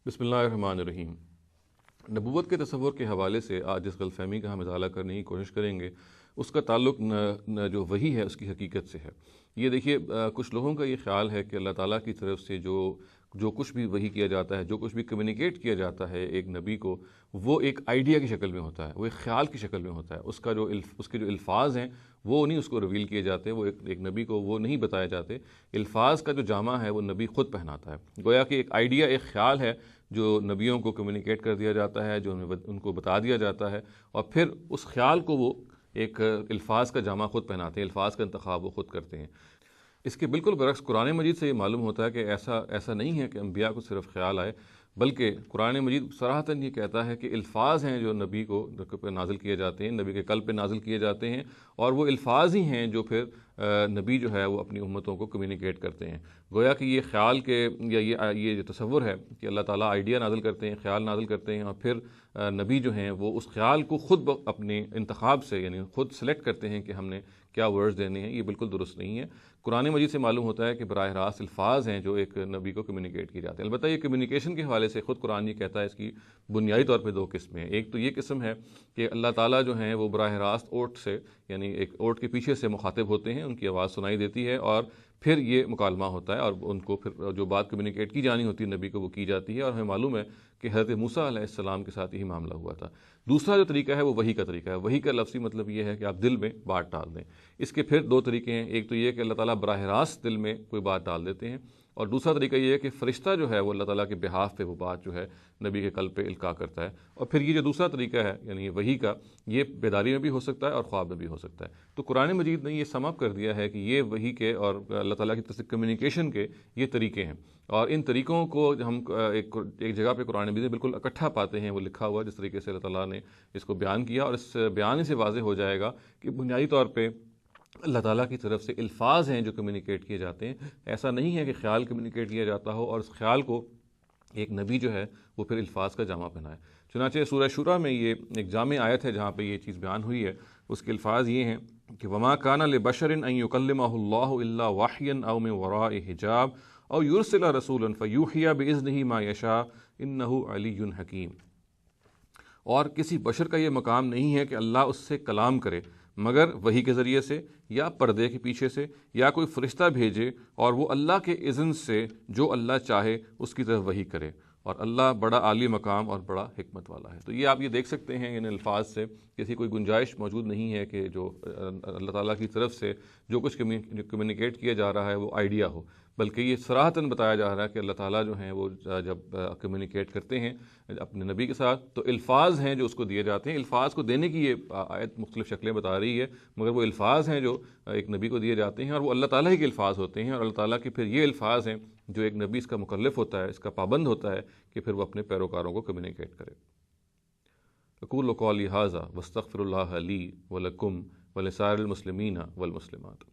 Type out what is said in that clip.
بسم اللہ الرحمن الرحیم۔ نبوت کے تصور کے حوالے سے آج جس غلط فہمی کا ہم ازالہ کرنے کی کوشش کریں گے اس کا تعلق نہ جو وحی ہے اس کی حقیقت سے ہے۔ یہ دیکھیے، کچھ لوگوں کا یہ خیال ہے کہ اللہ تعالیٰ کی طرف سے جو کچھ بھی وحی کیا جاتا ہے، جو کچھ بھی کمیونیکیٹ کیا جاتا ہے ایک نبی کو، وہ ایک آئیڈیا کی شکل میں ہوتا ہے، وہ ایک خیال کی شکل میں ہوتا ہے۔ اس کے جو الفاظ ہیں وہ نہیں اس کو ریویل کیے جاتے، وہ ایک نبی کو وہ نہیں بتائے جاتے۔ الفاظ کا جو جامہ ہے وہ نبی خود پہناتا ہے، گویا کہ ایک آئیڈیا، ایک خیال ہے جو نبیوں کو کمیونیکیٹ کر دیا جاتا ہے، جو ان کو بتا دیا جاتا ہے، اور پھر اس خیال کو وہ ایک الفاظ کا جامہ خود پہناتے ہیں، الفاظ کا انتخاب وہ خود کرتے ہیں۔ اس کے بالکل برعکس قرآن مجید سے یہ معلوم ہوتا ہے کہ ایسا نہیں ہے کہ انبیاء کو صرف خیال آئے، بلکہ قرآن مجید صراحتاً یہ کہتا ہے کہ الفاظ ہیں جو نبی پہ نازل کیے جاتے ہیں، نبی کے قلب پہ نازل کیے جاتے ہیں، اور وہ الفاظ ہی ہیں جو پھر نبی جو ہے وہ اپنی امتوں کو کمیونیکیٹ کرتے ہیں۔ گویا کہ یہ خیال کے یا یہ جو تصور ہے کہ اللہ تعالیٰ آئیڈیا نازل کرتے ہیں، خیال نازل کرتے ہیں، اور پھر نبی جو ہیں وہ اس خیال کو خود اپنے انتخاب سے، یعنی خود سلیکٹ کرتے ہیں کہ ہم نے کیا ورڈز دینے ہیں، یہ بالکل درست نہیں ہے۔ قرآن مجید سے معلوم ہوتا ہے کہ براہ راست الفاظ ہیں جو ایک نبی کو کمیونیکیٹ کیے جاتے ہیں۔ البتہ یہ کمیونیکیشن کے حوالے سے خود قرآن یہ کہتا ہے اس کی بنیادی طور پہ دو قسمیں ہیں۔ ایک تو یہ قسم ہے کہ اللہ تعالیٰ جو ہیں وہ براہ راست اوٹ سے، یعنی ایک اوٹ کے پیچھے سے مخاطب ہوتے ہیں، ان کی آواز سنائی دیتی ہے، اور پھر یہ مکالمہ ہوتا ہے، اور ان کو پھر جو بات کمیونیکیٹ کی جانی ہوتی ہے نبی کو وہ کی جاتی ہے، اور ہمیں معلوم ہے کہ حضرت موسیٰ علیہ السلام کے ساتھ یہی معاملہ ہوا تھا۔ دوسرا جو طریقہ ہے وہ وحی کا طریقہ ہے۔ وحی کا لفظی مطلب یہ ہے کہ آپ دل میں بات ڈال دیں۔ اس کے پھر دو طریقے ہیں، ایک تو یہ کہ اللہ تعالیٰ براہ راست دل میں کوئی بات ڈال دیتے ہیں، اور دوسرا طریقہ یہ ہے کہ فرشتہ جو ہے وہ اللہ تعالیٰ کے بہاف پہ وہ بات جو ہے نبی کے قلب پہ القاء کرتا ہے۔ اور پھر یہ جو دوسرا طریقہ ہے یعنی وحی کا، یہ بیداری میں بھی ہو سکتا ہے اور خواب میں بھی ہو سکتا ہے۔ تو قرآن مجید نے یہ سم اپ کر دیا ہے کہ یہ وحی کے اور اللہ تعالیٰ کی طرف سے کمیونیکیشن کے یہ طریقے ہیں، اور ان طریقوں کو ہم ایک جگہ پہ قرآن مجید بالکل اکٹھا پاتے ہیں، وہ لکھا ہوا جس طریقے سے اللہ تعالیٰ نے اس کو بیان کیا، اور اس بیان سے واضح ہو جائے گا کہ بنیادی طور پہ اللہ تعالیٰ کی طرف سے الفاظ ہیں جو کمیونیکیٹ کیے جاتے ہیں۔ ایسا نہیں ہے کہ خیال کمیونیکیٹ کیا جاتا ہو اور اس خیال کو ایک نبی جو ہے وہ پھر الفاظ کا جامع پہنائے۔ چنانچہ سورہ شورى میں یہ ایک جامع آیت ہے جہاں پہ یہ چیز بیان ہوئی ہے، اس کے الفاظ یہ ہیں کہ وما كان لبشر ان يكلمه الله الا وحيا او من وراء حجاب او يرسل رسولا فيوحي باذنه ما يشاء انه علي حكيم۔ اور کسی بشر کا یہ مقام نہیں ہے کہ اللہ اس سے کلام کرے مگر وحی کے ذریعے سے، یا پردے کے پیچھے سے، یا کوئی فرشتہ بھیجے اور وہ اللہ کے اذن سے جو اللہ چاہے اس کی طرف وحی کرے، اور اللہ بڑا عالی مقام اور بڑا حکمت والا ہے۔ تو یہ آپ یہ دیکھ سکتے ہیں ان الفاظ سے کسی کوئی گنجائش موجود نہیں ہے کہ جو اللہ تعالیٰ کی طرف سے جو کچھ کمیونیکیٹ کیا جا رہا ہے وہ آئیڈیا ہو، بلکہ یہ صراحتاً بتایا جا رہا ہے کہ اللہ تعالیٰ جو ہیں وہ جب کمیونیکیٹ کرتے ہیں اپنے نبی کے ساتھ تو الفاظ ہیں جو اس کو دیے جاتے ہیں۔ الفاظ کو دینے کی یہ آیت مختلف شکلیں بتا رہی ہے، مگر وہ الفاظ ہیں جو ایک نبی کو دیے جاتے ہیں، اور وہ اللہ تعالیٰ ہی کے الفاظ ہوتے ہیں، اور اللہ تعالیٰ کے پھر یہ الفاظ ہیں جو ایک نبی اس کا مکلف ہوتا ہے، اس کا پابند ہوتا ہے کہ پھر وہ اپنے پیروکاروں کو کمیونیکیٹ کرے۔ اقول قولی ھذا واستغفر اللہ لی ولکم ولسائر المسلمین والمسلمات۔